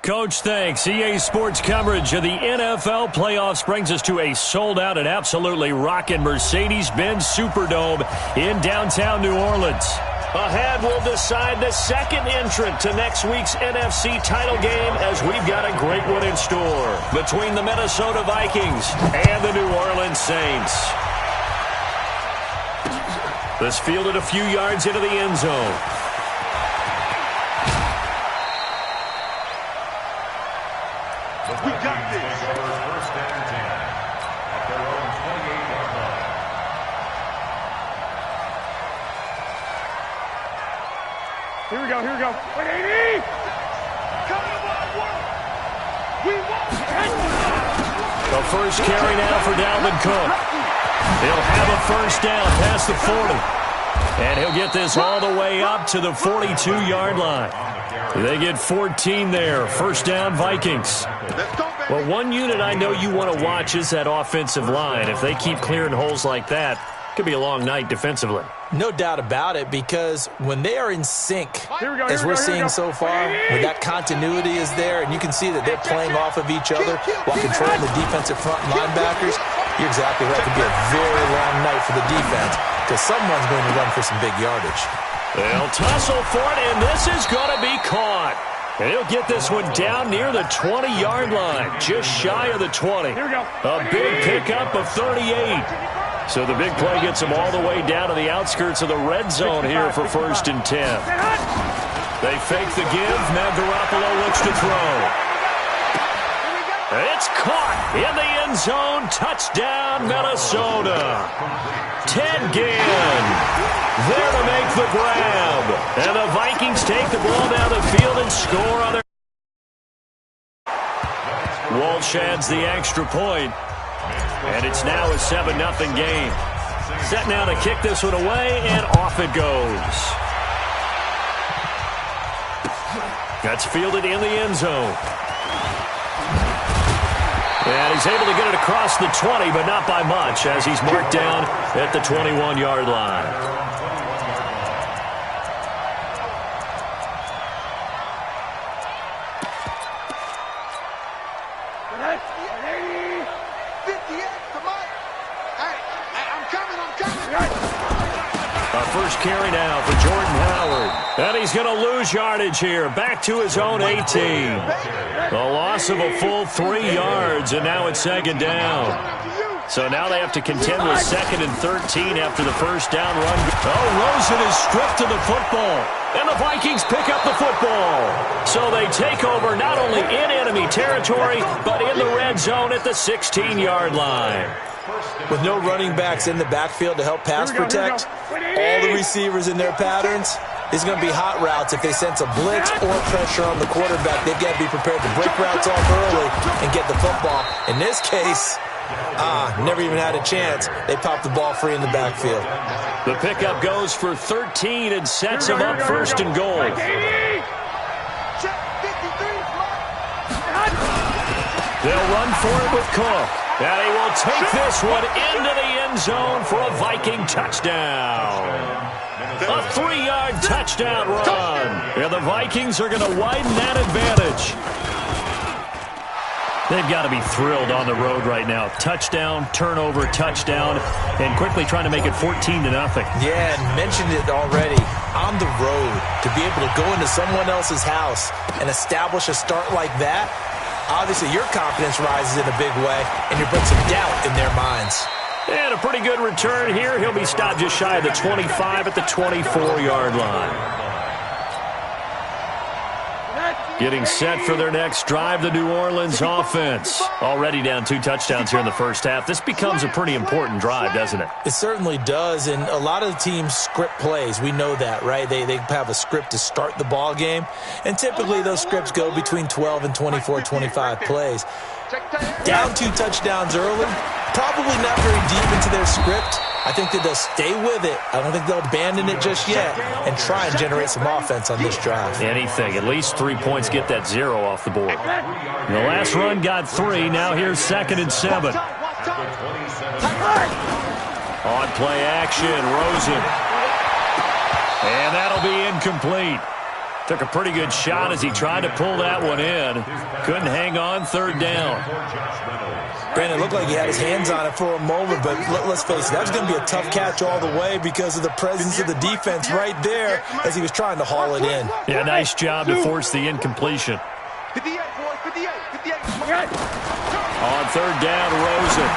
Coach, thanks. EA Sports coverage of the NFL playoffs brings us to a sold-out and absolutely rocking Mercedes-Benz Superdome in downtown New Orleans. Ahead, we'll decide the second entrant to next week's NFC title game as we've got a great one in store between the Minnesota Vikings and the New Orleans Saints. This fielded a few yards into the end zone. We got this. First and 10 at their own 28-yard line. Here we go, here we go. 180! Coming on, work! We won't The first carry now for Dalvin Cook. He'll have a first down past the 40. And he'll get this all the way up to the 42-yard line. They get 14 there. First down, Vikings. Well, one unit I know you want to watch is that offensive line. If they keep clearing holes like that, it could be a long night defensively. No doubt about it, because when they are in sync, as we're seeing so far, when that continuity is there, and you can see that they're playing off of each other while controlling the defensive front linebackers, you're exactly right. It could be a very long night for the defense, because someone's going to run for some big yardage. They'll tussle for it, and this is going to be caught. And he'll get this one down near the 20-yard line, just shy of the 20. A big pickup of 38. So the big play gets them all the way down to the outskirts of the red zone here for first and 10. They fake the give. Now Garoppolo looks to throw. It's caught in the end zone. Touchdown, Minnesota. Ted Ginn there to make the grab. And the Vikings take the ball down the field and score on their... Walsh adds the extra point. And it's now a 7-0 game. Set now to kick this one away, and off it goes. That's fielded in the end zone. And he's able to get it across the 20, but not by much, as he's marked down at the 21-yard line. First carry now for Jordan Howard. And he's going to lose yardage here. Back to his own 18. A loss of a full 3 yards, and now it's second down. So now they have to contend with second and 13 after the first down run. Oh, Rosen is stripped of the football. And the Vikings pick up the football. So they take over not only in enemy territory, but in the red zone at the 16-yard line. With no running backs in the backfield to help pass protect, all the receivers in their patterns, it's going to be hot routes. If they sense a blitz or pressure on the quarterback, they've got to be prepared to break routes off early and get the football. In this case, never even had a chance. They popped the ball free in the backfield. The pickup goes for 13 and sets him up first and goal. They'll run for it with Cook. And he will take this one into the end zone for a Viking touchdown. A 3-yard touchdown run. And the Vikings are going to widen that advantage. They've got to be thrilled on the road right now. Touchdown, turnover, touchdown, and quickly trying to make it 14-0. Yeah, and mentioned it already. On the road, to be able to go into someone else's house and establish a start like that, obviously your confidence rises in a big way, and you put some doubt in their minds. And a pretty good return here. He'll be stopped just shy of the 25 at the 24-yard line. Getting set for their next drive, the New Orleans offense. Already down 2 touchdowns here in the first half. This becomes a pretty important drive, doesn't it? It certainly does, and a lot of the teams script plays. We know that, right? They have a script to start the ball game, and typically those scripts go between 12 and 24, 25 plays. Down 2 touchdowns early, probably not very deep into their script. I think that they'll stay with it. I don't think they'll abandon it just yet and try and generate some offense on this drive. Anything. At least 3 points, get that 0 off the board. The last run got 3. Now here's 2nd and 7. On play action, Rosen. And that'll be incomplete. Took a pretty good shot as he tried to pull that one in. Couldn't hang on, third down. Brandon, it looked like he had his hands on it for a moment, but let's face it, that was going to be a tough catch all the way because of the presence of the defense right there as he was trying to haul it in. Yeah, nice job to force the incompletion. 58, boys, 58. On third down, Rosen.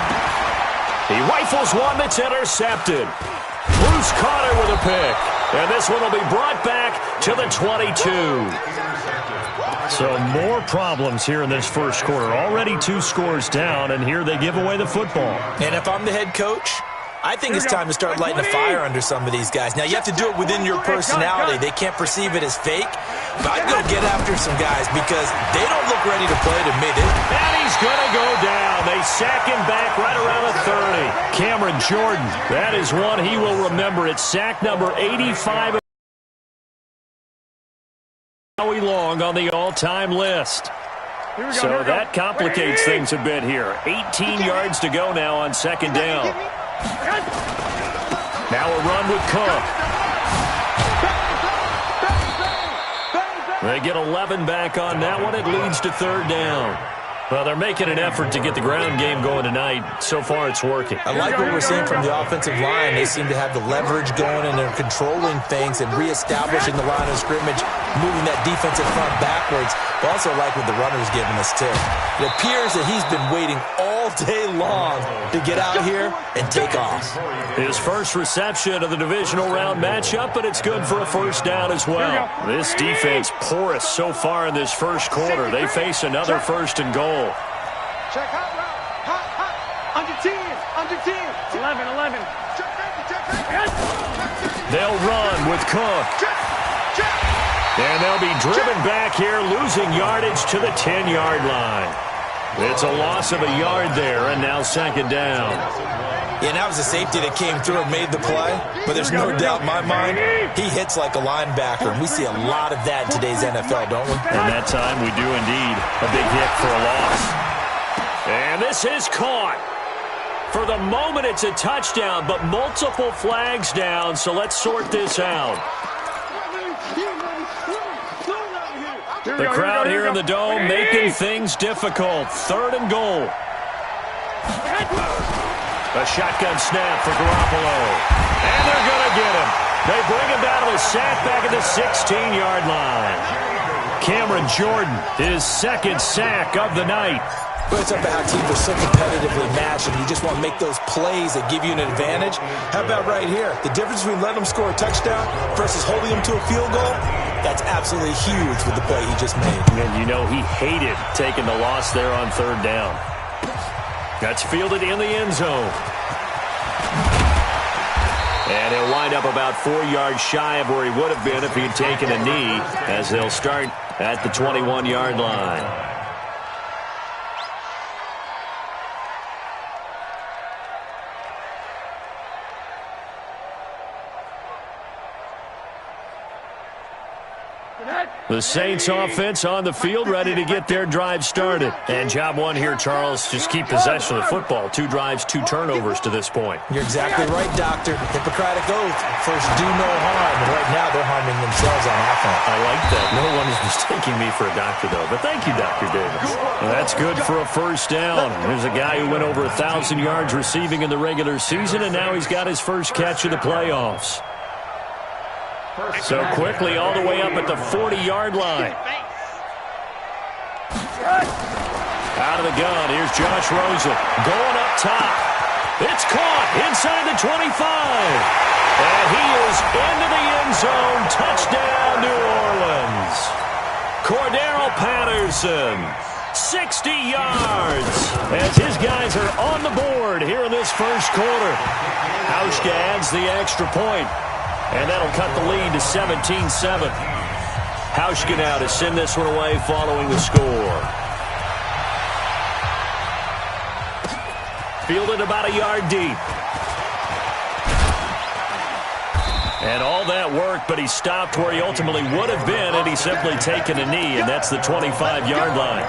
He rifles one that's intercepted. Bruce Carter with a pick. And this one will be brought back to the 22. So more problems here in this first quarter. Already 2 scores down, and here they give away the football. And if I'm the head coach, I think it's time to start lighting a fire under some of these guys. Now, you have to do it within your personality. They can't perceive it as fake. But I'd go get after some guys because they don't look ready to play to me. And he's going to go down. They sack him back right around the 30. Cameron Jordan, that is one he will remember. It's sack number 85. Howie Long on the all-time list. So that complicates things a bit here. 18 yards to go now on second down. Now a run with Cook. They get 11 back on that one. It leads to third down. Well, they're making an effort to get the ground game going tonight. So far, it's working. I like what we're seeing from the offensive line. They seem to have the leverage going, and they're controlling things and reestablishing the line of scrimmage, moving that defensive front backwards. But also like what the runner's giving us, too. It appears that he's been waiting all day long to get out here and take off. His first reception of the divisional round matchup, but it's good for a first down as well. This defense porous so far in this first quarter. They face another first and goal. Check hot route. Hot. Under 10. 11. They'll run with Cook. And they'll be driven back here, losing yardage to the 10-yard line. It's a loss of a yard there, and now second down. Yeah, that was a safety that came through and made the play, but there's no doubt in my mind he hits like a linebacker, and we see a lot of that in today's NFL, don't we? And that time we do indeed. A big hit for a loss. And this is caught. For the moment, it's a touchdown, but multiple flags down, so let's sort this out. The crowd here in the Dome making things difficult. Third and goal. A shotgun snap for Garoppolo. And they're going to get him. They bring him down to a sack back at the 16-yard line. Cameron Jordan, his second sack of the night. But it's up to how teams are so competitively matched, and you just want to make those plays that give you an advantage. How about right here? The difference between letting them score a touchdown versus holding them to a field goal, that's absolutely huge with the play he just made. And you know he hated taking the loss there on third down. That's fielded in the end zone. And he'll wind up about 4 yards shy of where he would have been if he'd taken a knee, as they'll start at the 21-yard line. The Saints offense on the field, ready to get their drive started. And job one here, Charles, just keep possession of the football. 2 drives, 2 turnovers to this point. You're exactly right, Doctor. Hippocratic oath. First, do no harm. And right now, they're harming themselves on offense. I like that. No one is mistaking me for a doctor, though. But thank you, Dr. Davis. Well, that's good for a first down. There's a guy who went over 1,000 yards receiving in the regular season, and now he's got his first catch of the playoffs. So quickly all the way up at the 40-yard line. Out of the gun, here's Josh Rosen going up top. It's caught inside the 25. And he is into the end zone. Touchdown, New Orleans. Cordero Patterson, 60 yards. As his guys are on the board here in this first quarter. Hauschka adds the extra point. And that'll cut the lead to 17-7. Hauschka now to send this one away following the score. Fielded about a yard deep. And all that work, but he stopped where he ultimately would have been had he simply taken a knee, and that's the 25-yard line.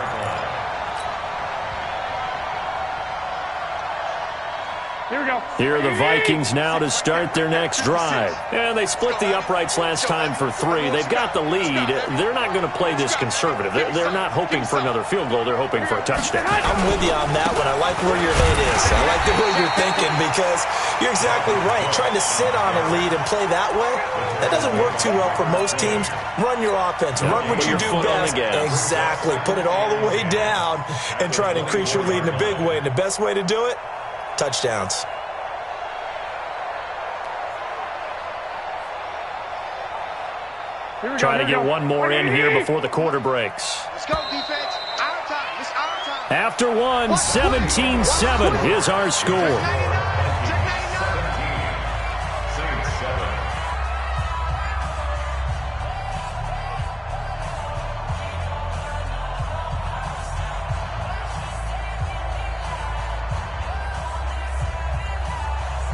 Here we go. Here are the Vikings now to start their next drive. And they split the uprights last time for 3. They've got the lead. They're not going to play this conservative. They're not hoping for another field goal. They're hoping for a touchdown. I'm with you on that one. I like where your head is. I like the way you're thinking because you're exactly right. Trying to sit on a lead and play that way, that doesn't work too well for most teams. Run your offense. Run what you do best. Exactly. Put it all the way down and try to increase your lead in a big way. And the best way to do it, touchdowns. Try to get one more in here before the quarter breaks. Let's go, defense. Our time. It's our time. After one, 17-7 is our score.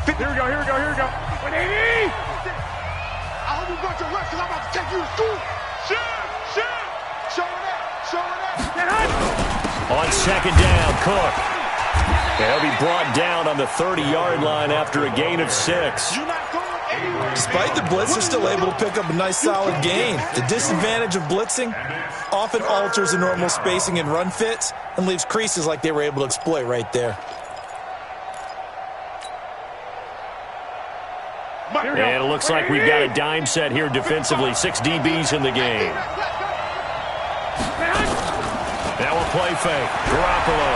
Check 99. Here we go. Here we go. 180. I hope you got your rest because I'm about to take you to school. Shit. Showing that. On second down, Cook. He'll be brought down on the 30-yard line after a gain of 6. You're not going anywhere. Despite the blitz, they're still able to pick up a nice, solid gain. The disadvantage of blitzing often alters the normal spacing and run fits and leaves creases like they were able to exploit right there. And it looks like we've got a dime set here defensively. 6 DBs in the game. Now a play fake. Garoppolo.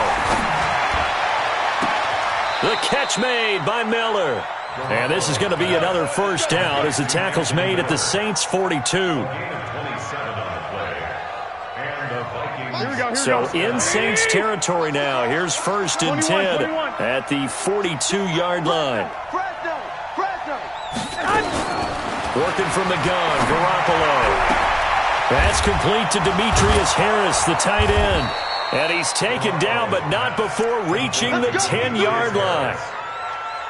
The catch made by Miller. And this is going to be another first down as the tackle's made at the Saints' 42. So in Saints territory now. Here's 1st and 10 at the 42-yard line. Working from the gun, Garoppolo. That's complete to Demetrius Harris, the tight end. And he's taken down, but not before reaching the 10-yard line.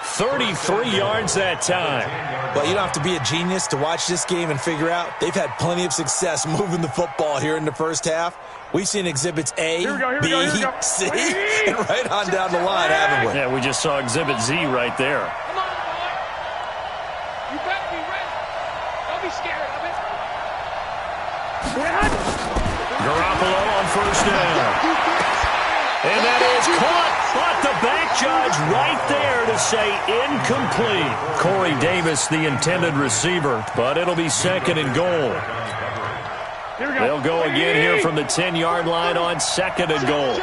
33 yards that time. Well, you don't have to be a genius to watch this game and figure out they've had plenty of success moving the football here in the first half. We've seen exhibits A, B, C, and right on down the line, haven't we? Yeah, we just saw exhibit Z right there. Come on, boy. You better be ready. Don't be scared of it. Garoppolo on first down. And that is caught. But the back judge right there to say incomplete. Corey Davis, the intended receiver, but it'll be 2nd and goal. They'll go again here from the 10-yard line on 2nd and goal.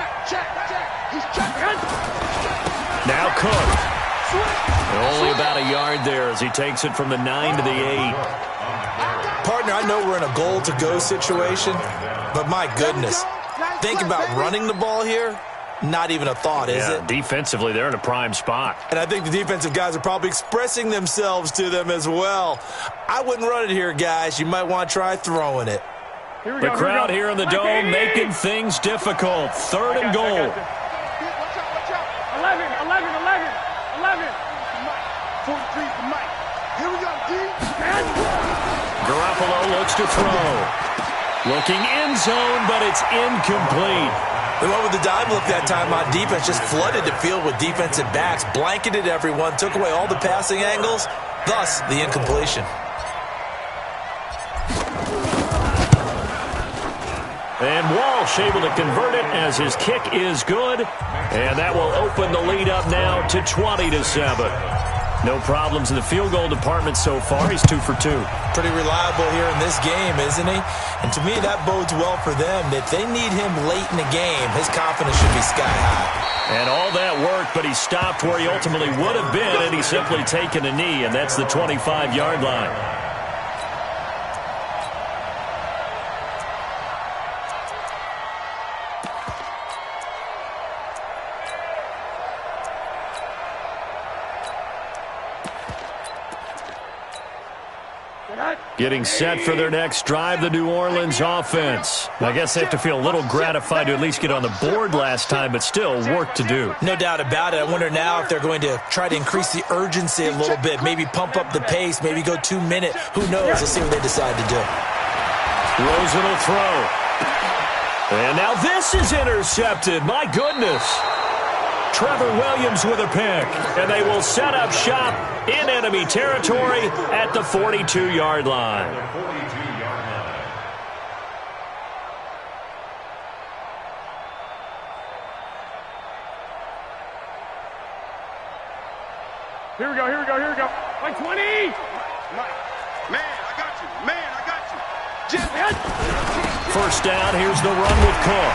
Now Cook. Only about a yard there as he takes it from the 9 to the 8. Partner, I know we're in a goal-to-go situation, but my goodness, think about running the ball here. Not even a thought, is it? Defensively, they're in a prime spot. And I think the defensive guys are probably expressing themselves to them as well. I wouldn't run it here, guys. You might want to try throwing it. The crowd here in the dome making things difficult. 3rd and goal. Watch out. 11. 43 for Mike. Here we go, D. Garoppolo looks to throw. Looking end zone, but it's incomplete. They went with the dime look that time on defense, just flooded the field with defensive backs, blanketed everyone, took away all the passing angles, thus the incompletion. And Walsh able to convert it as his kick is good. And that will open the lead up now to 20-7. No problems in the field goal department so far. He's 2 for 2. Pretty reliable here in this game, isn't he? And to me, that bodes well for them. If they need him late in the game, his confidence should be sky high. And all that work, but he stopped where he ultimately would have been, and he's simply taken a knee, and that's the 25-yard line. Getting set for their next drive, the New Orleans offense. I guess they have to feel a little gratified to at least get on the board last time, but still work to do. No doubt about it. I wonder now if they're going to try to increase the urgency a little bit, maybe pump up the pace, maybe go 2-minute. Who knows? Let's see what they decide to do. Rosen will throw. And now this is intercepted. My goodness. Trevor Williams with a pick. And they will set up shop in enemy territory at the 42-yard line. Here we go, here we go, here we go. Like 20! Mike, man, I got you. Man, I got you. First down, here's the run with Cook.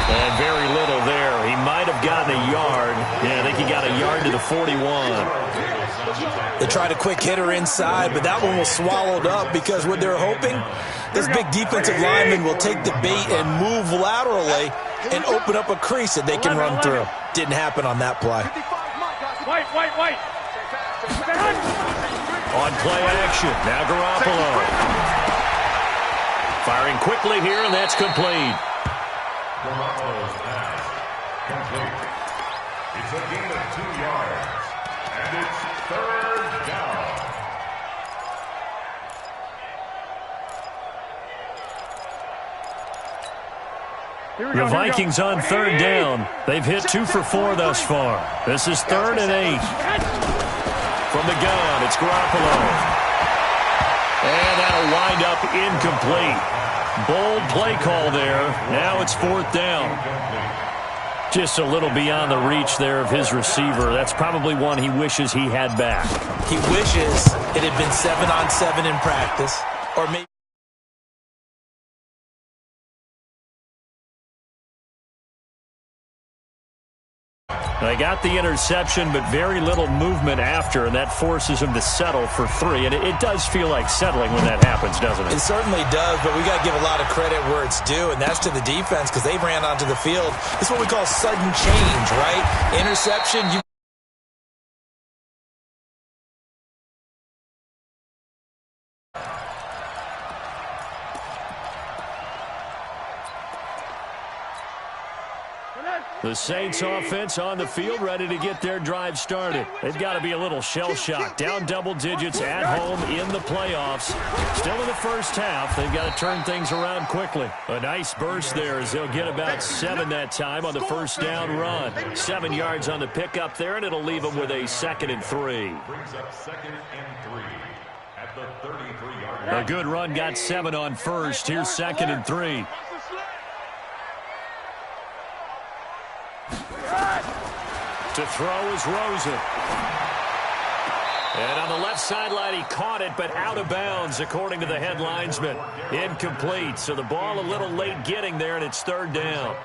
And very little there. He might have gotten a yard. Yeah, I think he got a yard to the 41. They tried a quick hitter inside, but that one was swallowed up because what they're hoping, this big defensive lineman will take the bait and move laterally and open up a crease that they can run through. Didn't happen on that play. White. On play action, now Garoppolo. Firing quickly here, and that's complete. Garoppolo's pass complete. It's a gain of 2 yards, and it's 3rd down. The Vikings on 3rd down. They've hit 2 for 4 thus far. This is 3rd and 8. From the gun, it's Garoppolo. And that'll wind up incomplete. Bold play call there. Now it's 4th down. Just a little beyond the reach there of his receiver. That's probably one he wishes he had back. He wishes it had been 7-on-7 in practice, or maybe they got the interception, but very little movement after, and that forces him to settle for 3. And it does feel like settling when that happens, doesn't it? It certainly does, but we got to give a lot of credit where it's due, and that's to the defense because they ran onto the field. It's what we call sudden change, right? Interception, you The Saints offense on the field, ready to get their drive started. They've got to be a little shell-shocked. Down double digits at home in the playoffs. Still in the first half. They've got to turn things around quickly. A nice burst there as they'll get about 7 that time on the first down run. 7 yards on the pickup there, and it'll leave them with a 2nd and 3. Brings up 2nd and 3 at the 33-yard line. A good run got 7 on first. Here's 2nd and 3. To throw is Rosen. And on the left sideline, he caught it, but out of bounds, according to the head linesman. Incomplete. So the ball a little late getting there, and it's 3rd down.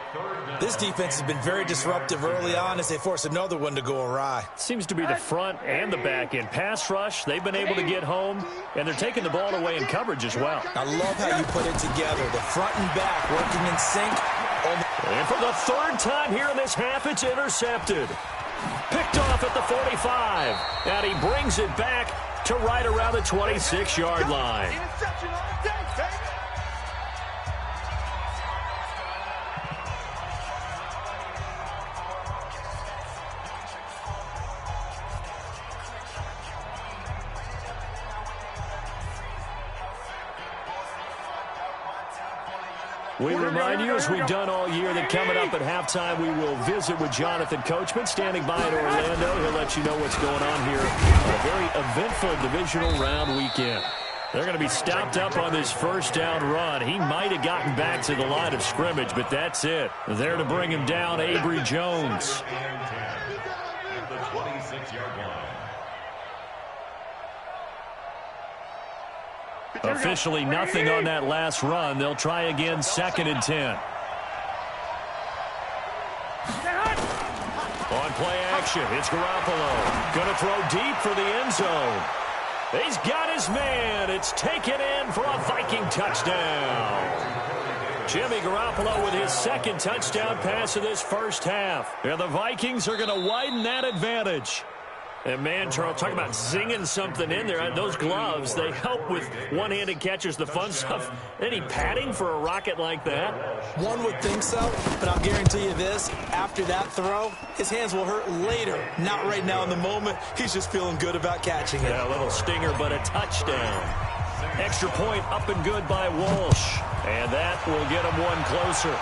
This defense has been very disruptive early on as they force another one to go awry. Seems to be the front and the back end. Pass rush, they've been able to get home, and they're taking the ball away in coverage as well. I love how you put it together. The front and back working in sync. And for the 3rd time here in this half, it's intercepted. Picked off at the 45. And he brings it back to right around the 26-yard line. Interception on the day, baby. We remind you, as we've done all year, that coming up at halftime, we will visit with Jonathan Coachman, standing by in Orlando. He'll let you know what's going on here on a very eventful divisional round weekend. They're going to be stopped up on this first down run. He might have gotten back to the line of scrimmage, but that's it. There to bring him down, Avery Jones. At the 26-yard line. Officially nothing on that last run. They'll try again, 2nd and 10. On play action, it's Garoppolo. Going to throw deep for the end zone. He's got his man. It's taken in for a Viking touchdown. Jimmy Garoppolo with his 2nd touchdown pass of this first half. And the Vikings are going to widen that advantage. And, man, Charles, talk about zinging something in there. Those gloves, they help with one-handed catches, the fun stuff. Any padding for a rocket like that? One would think so, but I'll guarantee you this. After that throw, his hands will hurt later. Not right now in the moment. He's just feeling good about catching it. Yeah, a little stinger, but a touchdown. Extra point up and good by Walsh. And that will get him one closer.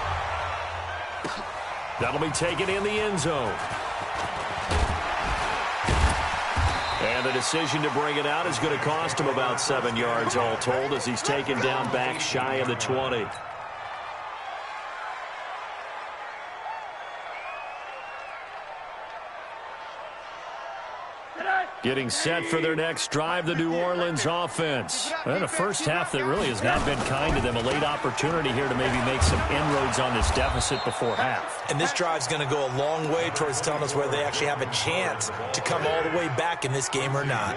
That'll be taken in the end zone. And the decision to bring it out is going to cost him about 7 yards all told as he's taken down back shy of the 20. Getting set for their next drive, the New Orleans offense. And a first half that really has not been kind to them. A late opportunity here to maybe make some inroads on this deficit before half. And this drive's going to go a long way towards telling us whether they actually have a chance to come all the way back in this game or not.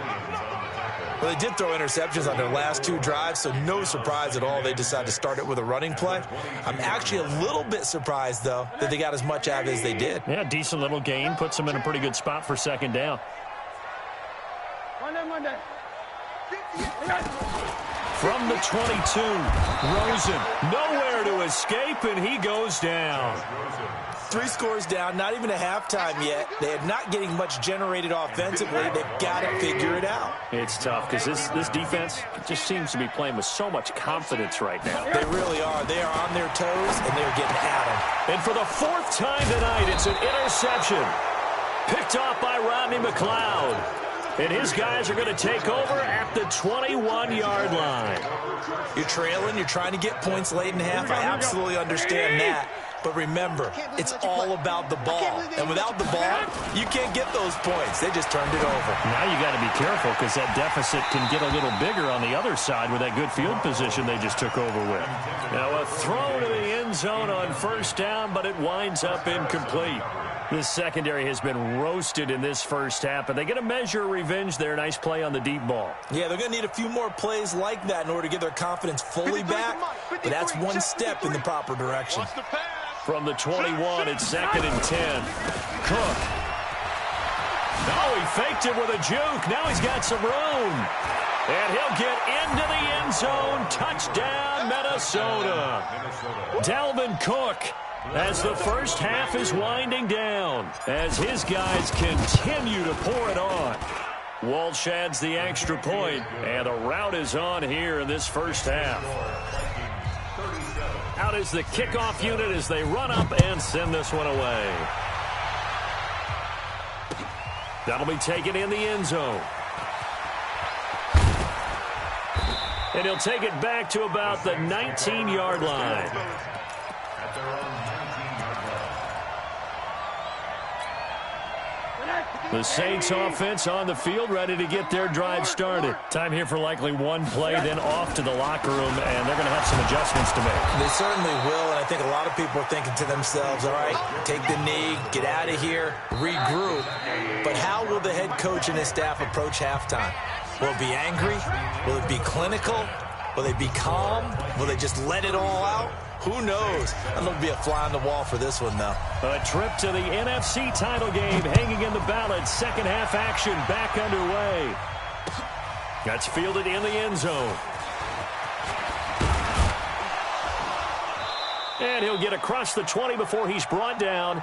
Well, they did throw interceptions on their last 2 drives, so no surprise at all they decided to start it with a running play. I'm actually a little bit surprised, though, that they got as much out as they did. Yeah, decent little gain. Puts them in a pretty good spot for second down. From the 22, Rosen, nowhere to escape, and he goes down. 3 scores down, not even a halftime yet. They are not getting much generated offensively. They've got to figure it out. It's tough because this defense just seems to be playing with so much confidence right now. They really are. They are on their toes, and they're getting at them. And for the 4th time tonight, it's an interception. Picked off by Rodney McLeod. And his guys are going to take over at the 21-yard line. You're trailing. You're trying to get points late in the half. I absolutely understand that. But remember, it's all about the ball. And without the ball, you can't get those points. They just turned it over. Now you got to be careful because that deficit can get a little bigger on the other side with that good field position they just took over with. Now a throw to the end zone on first down, but it winds up incomplete. This secondary has been roasted in this first half, but they get a measure of revenge there. Nice play on the deep ball. Yeah, they're going to need a few more plays like that in order to get their confidence fully back, but that's one step in the proper direction. From the 21, it's 2nd and 10. Cook. Oh, he faked it with a juke. Now he's got some room. And he'll get into the end zone. Touchdown, Minnesota. Dalvin Cook. As the first half is winding down, as his guys continue to pour it on. Walsh adds the extra point, and the route is on here in this first half. Out is the kickoff unit as they run up and send this one away. That'll be taken in the end zone. And he'll take it back to about the 19-yard line. The Saints offense on the field, ready to get their drive started. Time here for likely one play, then off to the locker room, and they're going to have some adjustments to make. They certainly will, and I think a lot of people are thinking to themselves, all right, take the knee, get out of here, regroup. But how will the head coach and his staff approach halftime? Will it be angry? Will it be clinical? Will they be calm? Will they just let it all out? Who knows? I'm going to be a fly on the wall for this one, though. A trip to the NFC title game hanging in the balance. Second half action back underway. That's fielded in the end zone. And he'll get across the 20 before he's brought down.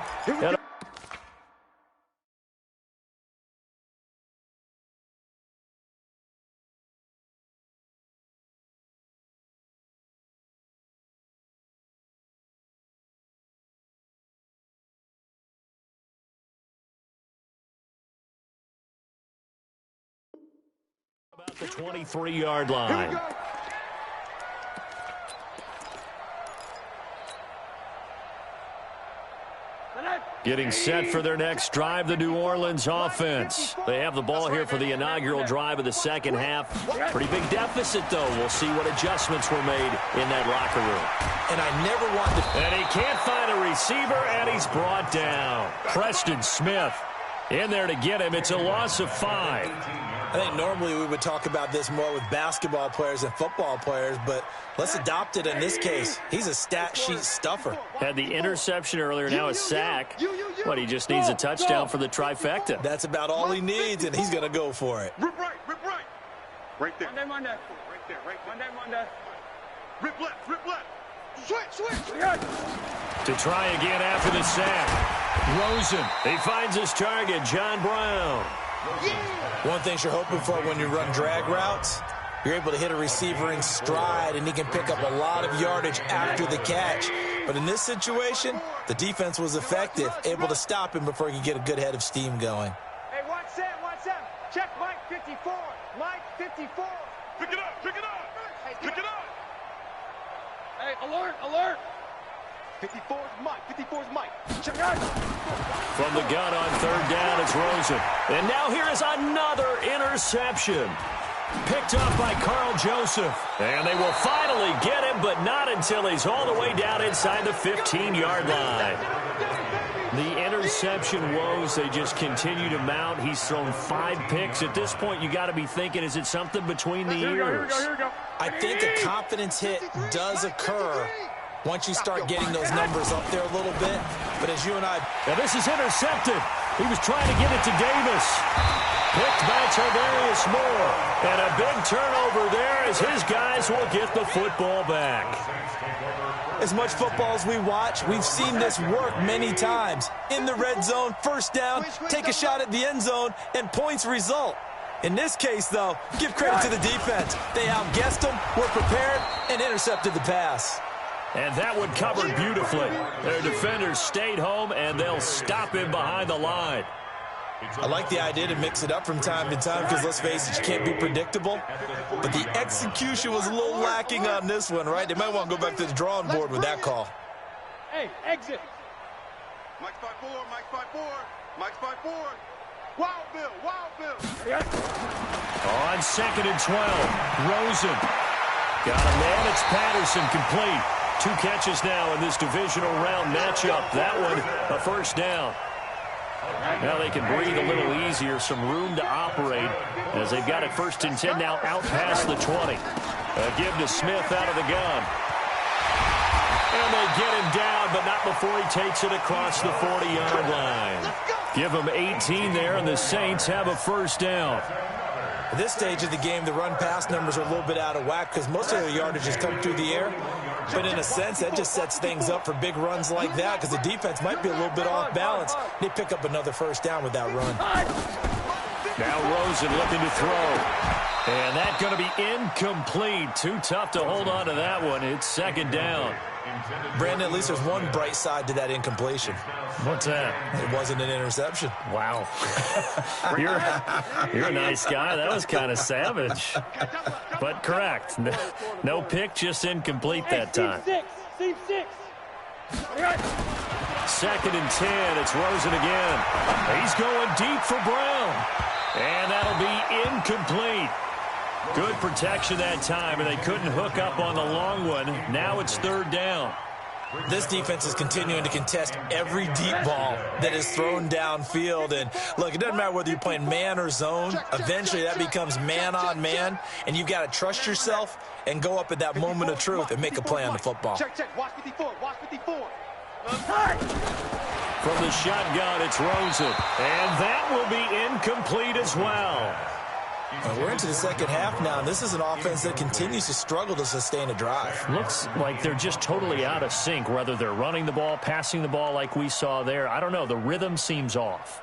About the 23-yard line. Getting set for their next drive, the New Orleans offense. They have the ball here for the inaugural drive of the second half. Pretty big deficit, though. We'll see what adjustments were made in that locker room. And I never wanted to... And he can't find a receiver, and he's brought down. Preston Smith in there to get him. It's a loss of 5. I think normally we would talk about this more with basketball players and football players, but let's adopt it in this case. He's a stat sheet stuffer. Had the interception earlier, now a sack. But he just needs a touchdown for the trifecta. That's about all he needs, and he's going to go for it. Rip right, rip right. Right there. Right there, right there. Rip left, rip left. Switch. To try again after the sack. Rosen. He finds his target, John Brown. One thing you're hoping for when you run drag routes, you're able to hit a receiver in stride, and he can pick up a lot of yardage after the catch. But in this situation, the defense was effective, able to stop him before he could get a good head of steam going. Hey, watch that. Check Mike 54. Mike 54. Pick it up. Pick it up. Hey, alert. 54's Mike. Check out. From the gun on third down, it's Rosen. And now here is another interception. Picked up by Carl Joseph. And they will finally get him, but not until he's all the way down inside the 15-yard line. The interception woes, they just continue to mount. He's thrown 5 picks. At this point, you got to be thinking, is it something between the ears? Here we go. I think a confidence hit does occur once you start getting those numbers up there a little bit. But as you and I... Now this is intercepted. He was trying to get it to Davis. Picked by Tavarius Moore. And a big turnover there as his guys will get the football back. As much football as we watch, we've seen this work many times. In the red zone, first down, take a shot at the end zone, and points result. In this case, though, give credit to the defense. They outguessed them, were prepared, and intercepted the pass. And that one covered beautifully. Their defenders stayed home, and they'll stop him behind the line. I like the idea to mix it up from time to time because, let's face it, you can't be predictable. But the execution was a little lacking on this one, right? They might want to go back to the drawing board with that call. Hey, exit. Mike's 5-4. Wild Bill. On 2nd and 12, Rosen. Got a man, it's Patterson, complete. 2 catches now in this divisional round matchup. That one, a first down. Now they can breathe a little easier, some room to operate as they've got it 1st and 10 now out past the 20. A give to Smith out of the gun. And they get him down, but not before he takes it across the 40-yard line. Give him 18 there, and the Saints have a first down. At this stage of the game, the run-pass numbers are a little bit out of whack because most of their yardage has come through the air. But in a sense, that just sets things up for big runs like that because the defense might be a little bit off balance. They pick up another first down with that run. Now Rosen looking to throw. And that's going to be incomplete. Too tough to hold on to that one. It's 2nd down. Brandon, at least there's one bright side to that incompletion. What's that? It wasn't an interception. Wow. You're a nice guy. That was kind of savage. But correct. No pick, just incomplete that time. Steve 6. 2nd and 10. It's Rosen again. He's going deep for Brown. And that'll be incomplete. Good protection that time, and they couldn't hook up on the long one. Now it's 3rd down. This defense is continuing to contest every deep ball that is thrown downfield. And, look, it doesn't matter whether you're playing man or zone. Eventually that becomes man on man, and you've got to trust yourself and go up at that moment of truth and make a play on the football. Check. Watch 54. From the shotgun, it's Rosen. And that will be incomplete as well. We're into the second half now, and this is an offense that continues to struggle to sustain a drive. Looks like they're just totally out of sync, whether they're running the ball, passing the ball like we saw there. I don't know. The rhythm seems off.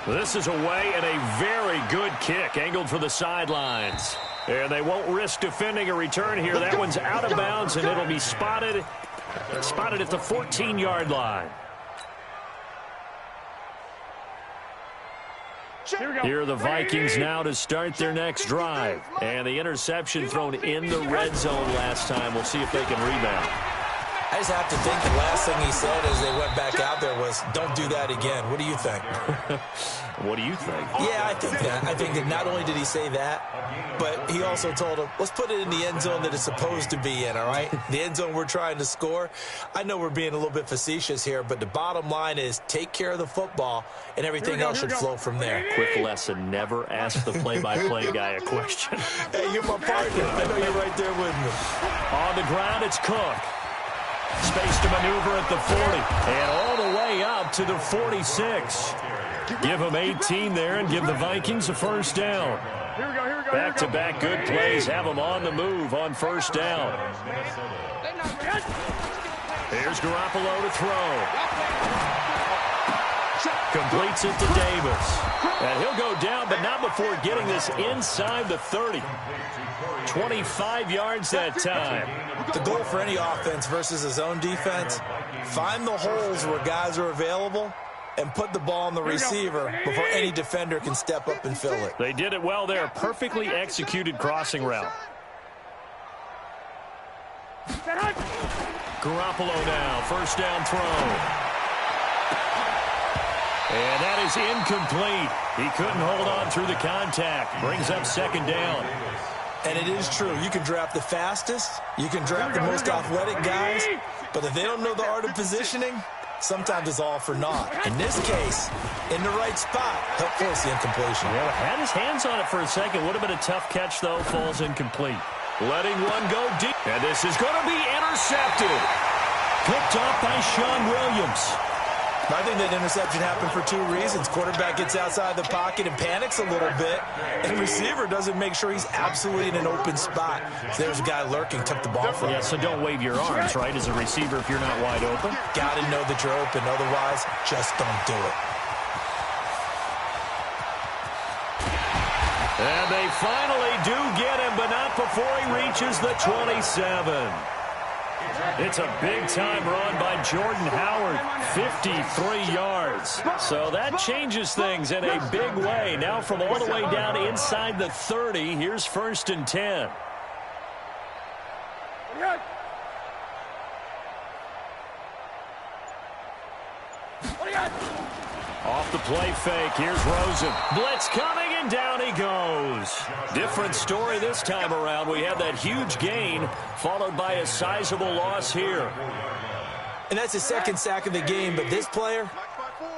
This is away and a very good kick, angled for the sidelines. And they won't risk defending a return here. That one's out of bounds, and it'll be spotted at the 14-yard line. Here are the Vikings now to start their next drive. And the interception thrown in the red zone last time. We'll see if they can rebound. I just have to think the last thing he said as they went back out there was, don't do that again. What do you think? What do you think? Yeah, I think that. I think that not only did he say that, but he also told him, let's put it in the end zone that it's supposed to be in, all right? The end zone we're trying to score. I know we're being a little bit facetious here, but the bottom line is take care of the football, and everything else should flow from there. Quick lesson, never ask the play-by-play guy a question. Hey, you're my partner. I know you're right there with me. On the ground, it's Cook. Space to maneuver at the 40, and all the way up to the 46. Give them 18 there and give the Vikings a first down. Back-to-back good plays have them on the move on first down. Here's Garoppolo to throw. Completes it to Davis. And he'll go down, but not before getting this inside the 30. 25 yards that time. The goal for any offense versus his own defense, find the holes where guys are available and put the ball on the receiver before any defender can step up and fill it. They did it well there. Perfectly executed crossing route. Garoppolo now. First down throw. And that is incomplete. He couldn't hold on through the contact. Brings up second down. And it is true. You can draft the fastest. You can draft the most athletic guys. But if they don't know the art of positioning, sometimes it's all for naught. In this case, in the right spot, help force the incompletion. Yeah, had his hands on it for a second. Would have been a tough catch, though. Falls incomplete. Letting one go deep. And this is going to be intercepted. Picked off by Sean Williams. I think that interception happened for two reasons. Quarterback gets outside the pocket and panics a little bit, and receiver doesn't make sure he's absolutely in an open spot. So there's a guy lurking, took the ball from him. Yeah, so don't wave your arms, right, as a receiver if you're not wide open. Got to know that you're open. Otherwise, just don't do it. And they finally do get him, but not before he reaches the 27. It's a big-time run by Jordan Howard, 53 yards. So that changes things in a big way. Now from all the way down inside the 30, here's first and 10. Off the play fake, here's Rosen. Blitz coming, and down he goes. Different story this time around. We have that huge gain, followed by a sizable loss here. And that's his second sack of the game, but this player,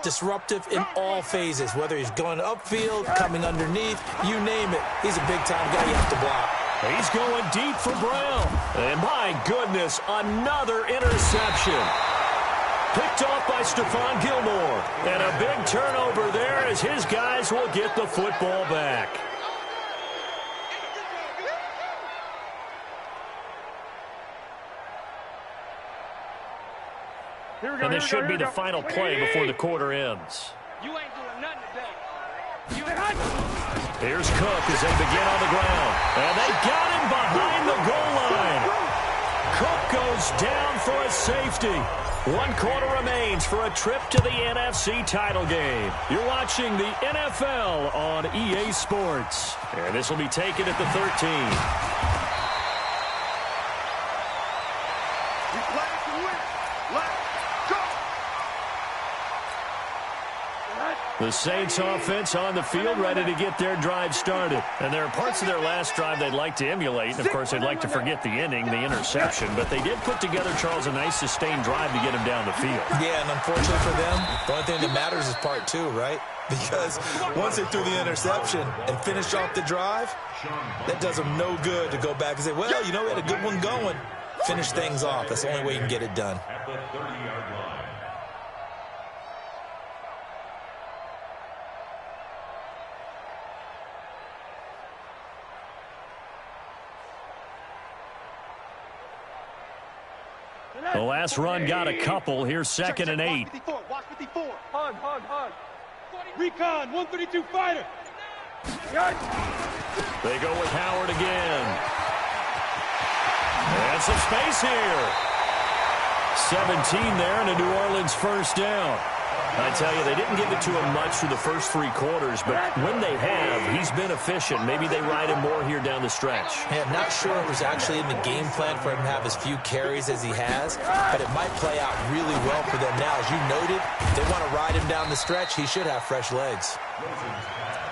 disruptive in all phases, whether he's going upfield, coming underneath, you name it. He's a big-time guy you have to block. He's going deep for Brown. And my goodness, another interception. Picked off by Stephon Gilmore. And a big turnover there as his guys will get the football back. And this should be the final play before the quarter ends. You ain't doing nothing today. Here's Cook as they begin on the ground. And they got him behind the goal line. Cook goes down for a safety. 1 quarter remains for a trip to the NFC title game. You're watching the NFL on EA Sports. And this will be taken at the 13. We play to win. Let's go. The Saints offense on the field, ready to get their drive started. And there are parts of their last drive they'd like to emulate. And, of course, they'd like to forget the inning, the interception. But they did put together, Charles, a nice sustained drive to get him down the field. Yeah, and unfortunately for them, the only thing that matters is part two, right? Because once they threw the interception and finished off the drive, that does them no good to go back and say, well, you know, we had a good one going. Finish things off. That's the only way you can get it done. At the 30-yard line. The last run got a couple. Here's second and 8. Watch 54. Hug. Recon, 132 fighter. They go with Howard again. And some space here. 17 there and a New Orleans first down. I tell you, they didn't give it to him much through the first 3 quarters, but when they have, he's been efficient. Maybe they ride him more here down the stretch. Yeah, I'm not sure it was actually in the game plan for him to have as few carries as he has, but it might play out really well for them now. As you noted, if they want to ride him down the stretch, he should have fresh legs.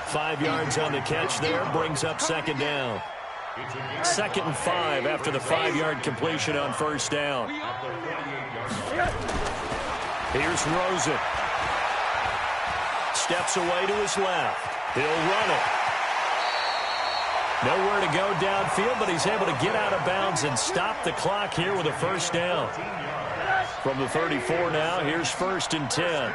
5 yards on the catch there, brings up second down. 2nd and 5 after the 5-yard completion on first down. Here's Rosen. Steps away to his left. He'll run it. Nowhere to go downfield, but he's able to get out of bounds and stop the clock here with a first down. From the 34 now, here's first and 10.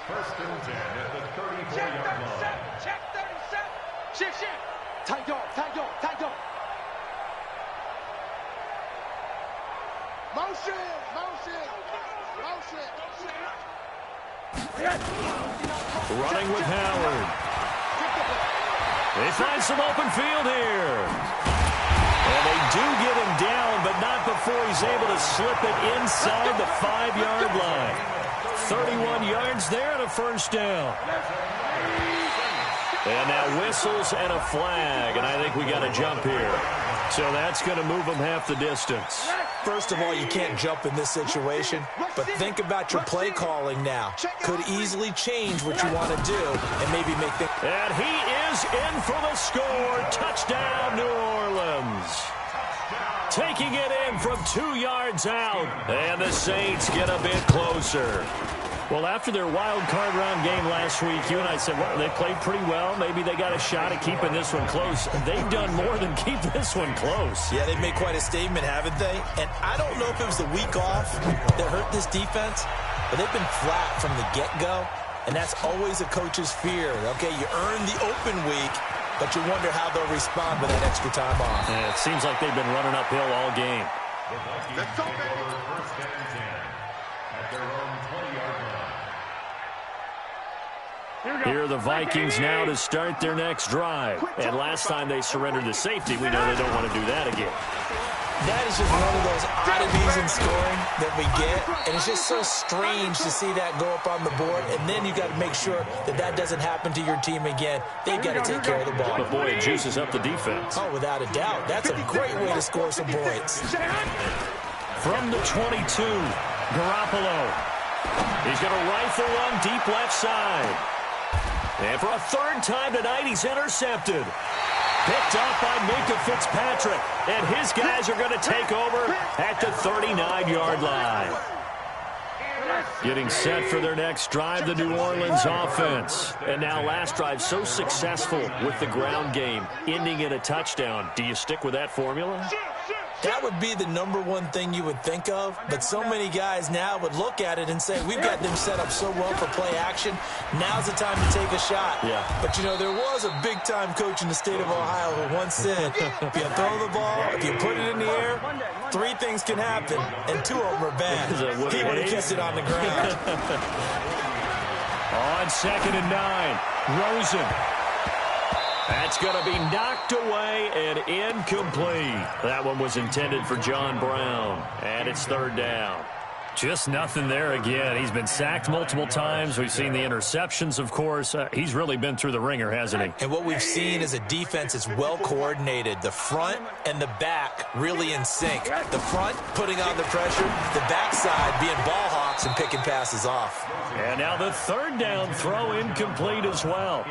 First and 10 at the 34-yard line. Check 37. Shift. Tight dog. Motion. Running with Howard. They find some open field here. And they do get him down, but not before he's able to slip it inside the 5-yard line. 31 yards there and a first down. And now whistles and a flag, and I think we got a jump here. So that's going to move them half the distance. First of all, you can't jump in this situation, but think about your play calling now. Could easily change what you want to do and maybe make things. And he is in for the score. Touchdown, New Orleans. Taking it in from 2 yards out, and the Saints get a bit closer. Well, after their wild card round game last week, you and I said, well, they played pretty well. Maybe they got a shot at keeping this one close. They've done more than keep this one close. Yeah, they've made quite a statement, haven't they? And I don't know if it was the week off that hurt this defense, but they've been flat from the get-go, and that's always a coach's fear. Okay, you earn the open week, but you wonder how they'll respond with that extra time off. Yeah, it seems like they've been running uphill all game. Let's go, baby. First and 10 at their own 20-yard line. Here are the Vikings now to start their next drive. And last time they surrendered the safety, we know they don't want to do that again. That is just one of those oddities in scoring that we get, and it's just so strange to see that go up on the board, and then you got to make sure that that doesn't happen to your team again. They've got to take care of the ball. But boy, it juices up the defense. Oh, without a doubt. That's a great way to score some points. From the 22, Garoppolo. He's going to rifle one deep left side. And for a third time tonight, he's intercepted. Picked up by Minka Fitzpatrick. And his guys are going to take over at the 39-yard line. Getting set for their next drive, the New Orleans offense. And now last drive so successful with the ground game, ending in a touchdown. Do you stick with that formula? That would be the number one thing you would think of, but so many guys now would look at it and say, we've got them set up so well for play action, now's the time to take a shot. Yeah. But, you know, there was a big-time coach in the state of Ohio who once said, if you throw the ball, if you put it in the air, 3 things can happen, and 2 of them are bad. He would have kissed it on the ground. On 2nd and 9, Rosen. That's going to be knocked away and incomplete. That one was intended for John Brown, and it's 3rd down. Just nothing there again. He's been sacked multiple times. We've seen the interceptions, of course. He's really been through the ringer, hasn't he? And what we've seen is a defense that's well coordinated. The front and the back really in sync. The front putting on the pressure, the backside being ball hawks and picking passes off. And now the 3rd down throw incomplete as well.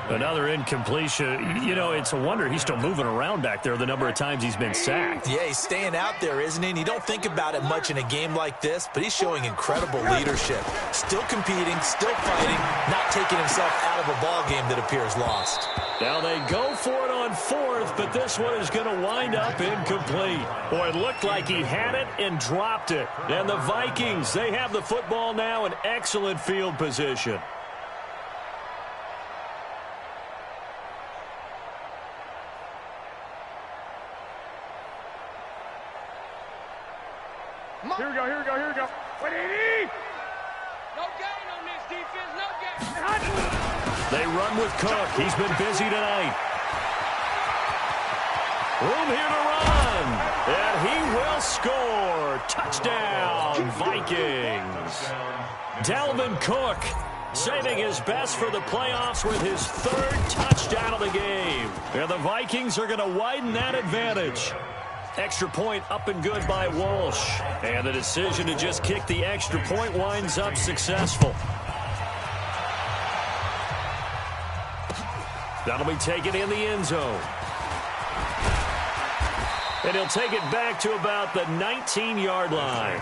Another incompletion. You know, it's a wonder he's still moving around back there the number of times he's been sacked. Yeah, he's staying out there, isn't he? And you don't think about it much in a game like this, but he's showing incredible leadership. Still competing, still fighting, not taking himself out of a ball game that appears lost. Now they go for it on 4th, but this one is going to wind up incomplete. Boy, it looked like he had it and dropped it. And the Vikings, they have the football now in excellent field position. Here we go. What do you need? No gain on this defense, no gain. They run with Cook. He's been busy tonight. Room here to run. And he will score. Touchdown, Vikings. Dalvin Cook saving his best for the playoffs with his 3rd touchdown of the game. And the Vikings are going to widen that advantage. Extra point up and good by Walsh. And the decision to just kick the extra point winds up successful. That'll be taken in the end zone. And he'll take it back to about the 19-yard line.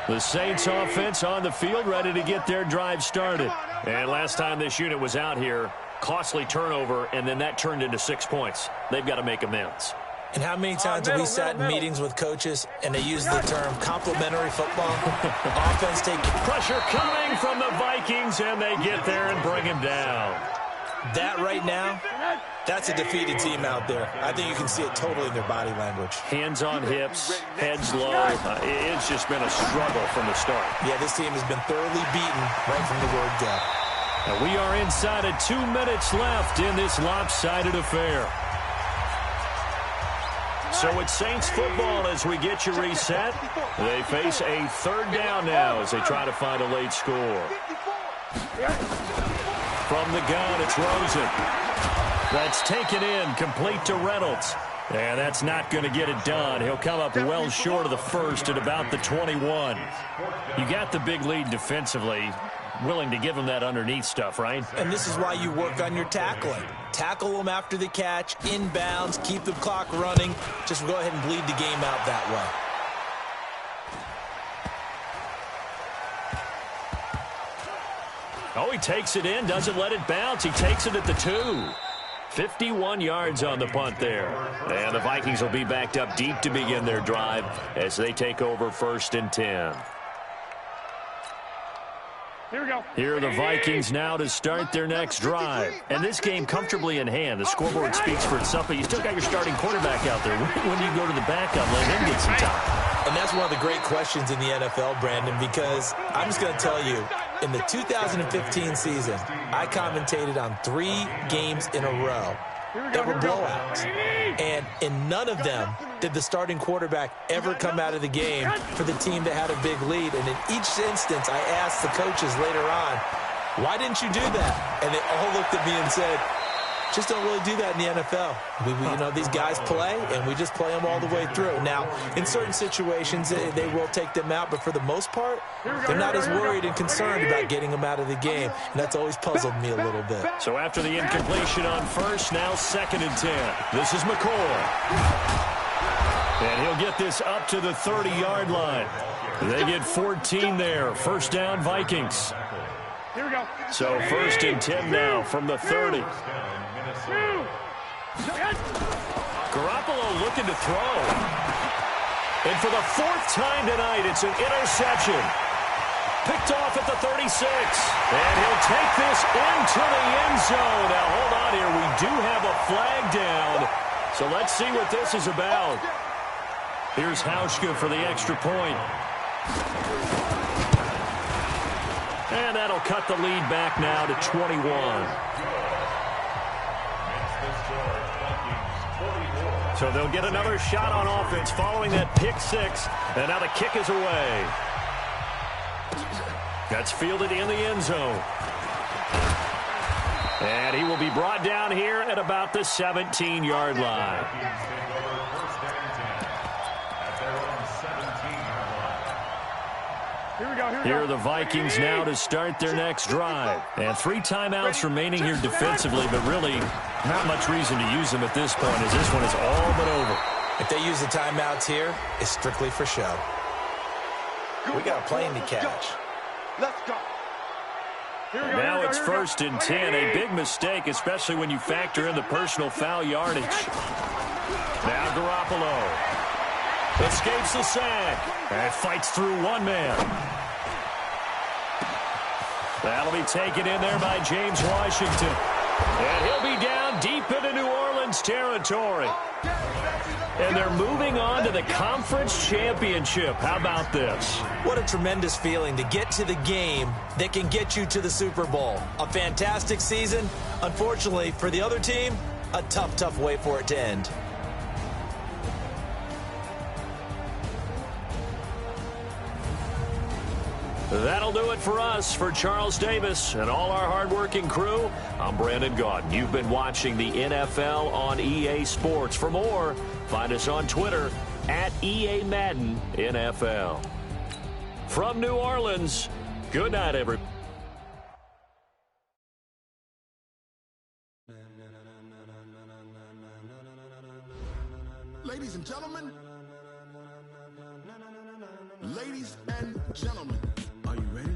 The Saints offense on the field ready to get their drive started. And last time this unit was out here, costly turnover, and then that turned into 6 points. They've got to make amends. And how many times have we sat in meetings with coaches and they use the term complementary football? Offense taking pressure coming from the Vikings, and they get there and bring him down. That right now, that's a defeated team out there. I think you can see it totally in their body language. Hands on hips, heads low. It's just been a struggle from the start. Yeah, this team has been thoroughly beaten right from the word go. And we are inside of 2 minutes left in this lopsided affair. So it's Saints football as we get you reset. They face a third down now as they try to find a late score. From the gun, it's Rosen. That's taken in, complete to Reynolds. And that's not going to get it done. He'll come up well short of the first at about the 21. You got the big lead defensively. Willing to give him that underneath stuff, right? And this is why you work on your tackling. Tackle them after the catch, inbounds, keep the clock running. Just go ahead and bleed the game out that way. Oh, he takes it in, doesn't let it bounce. He takes it at the 2. 51 yards on the punt there. And the Vikings will be backed up deep to begin their drive as they take over 1st and 10. Here we go. Here are the Vikings now to start their next drive. And this game comfortably in hand. The scoreboard speaks for itself, but you still got your starting quarterback out there. When do you go to the backup, let him get some time? And that's one of the great questions in the NFL, Brandon, because I'm just going to tell you, in the 2015 season, I commentated on 3 games in a row that were blowouts. And in none of them did the starting quarterback ever come out of the game for the team that had a big lead. And in each instance, I asked the coaches later on, why didn't you do that? And they all looked at me and said, just don't really do that in the NFL. You know, these guys play, and we just play them all the way through. Now, in certain situations, they will take them out, but for the most part, they're not as worried and concerned about getting them out of the game, and that's always puzzled me a little bit. So after the incompletion on first, now 2nd and 10. This is McCoy. And he'll get this up to the 30-yard line. They get 14 there. First down, Vikings. Here we go. So 1st and 10 now from the 30. Garoppolo looking to throw. And for the 4th time tonight, it's an interception. Picked off at the 36. And he'll take this into the end zone. Now, hold on here. We do have a flag down. So let's see what this is about. Here's Hauschka for the extra point. And that'll cut the lead back now to 21. So they'll get another shot on offense following that pick 6. And now the kick is away. That's fielded in the end zone. And he will be brought down here at about the 17-yard line. Here are the Vikings now to start their next drive. And 3 timeouts remaining here defensively, but really not much reason to use them at this point as this one is all but over. If they use the timeouts here, it's strictly for show. We got a plane to catch. Let's go. Now it's 1st and 10, a big mistake, especially when you factor in the personal foul yardage. Now Garoppolo escapes the sack and fights through one man. That'll be taken in there by James Washington. And he'll be down deep into New Orleans territory. And they're moving on to the conference championship. How about this? What a tremendous feeling to get to the game that can get you to the Super Bowl. A fantastic season. Unfortunately, for the other team, a tough, tough way for it to end. That'll do it for us. For Charles Davis and all our hardworking crew, I'm Brandon Gaudin. You've been watching the NFL on EA Sports. For more, find us on Twitter at EA Madden NFL. From New Orleans, good night, everybody. Ladies and gentlemen, ladies and gentlemen, are you ready?